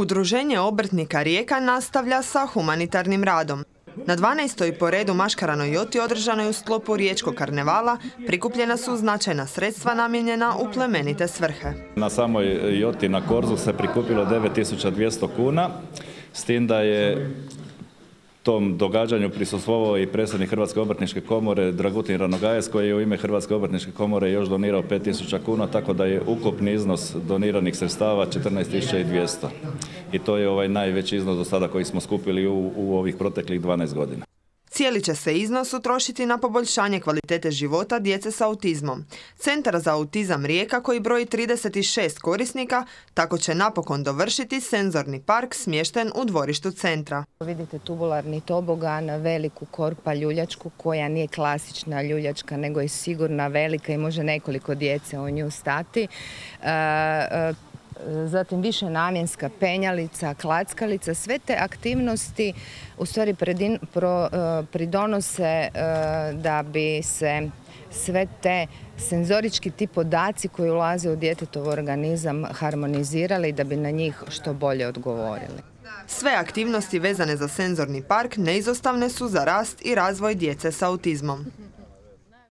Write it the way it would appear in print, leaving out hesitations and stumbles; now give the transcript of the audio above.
Udruženje obrtnika Rijeka nastavlja sa humanitarnim radom. Na 12. po redu Maškaranoj joti održanoj u sklopu Riječkog karnevala prikupljena su značajna sredstva namijenjena u plemenite svrhe. Na samoj joti na Korzu se prikupilo 9200 kuna, s tim da je tom događanju prisustvovao i predsjednik Hrvatske obrtničke komore Dragutin Ranogajec, koji je u ime Hrvatske obrtničke komore još donirao 5000 kuna, tako da je ukupni iznos doniranih sredstava 14200. I to je najveći iznos do sada koji smo skupili u ovih proteklih 12 godina. Cijeli će se iznos utrošiti na poboljšanje kvalitete života djece s autizmom. Centar za autizam Rijeka, koji broji 36 korisnika, tako će napokon dovršiti senzorni park smješten u dvorištu centra. Vidite tubularni tobogan, veliku korpa ljuljačku koja nije klasična ljuljačka, nego je sigurna, velika i može nekoliko djece u nju stati. Zatim više namjenska penjalica, klackalica, sve te aktivnosti u stvari pridonose da bi se sve te senzorički ti podaci koji ulaze u djetetov organizam harmonizirali i da bi na njih što bolje odgovorili. Sve aktivnosti vezane za senzorni park neizostavne su za rast i razvoj djece s autizmom.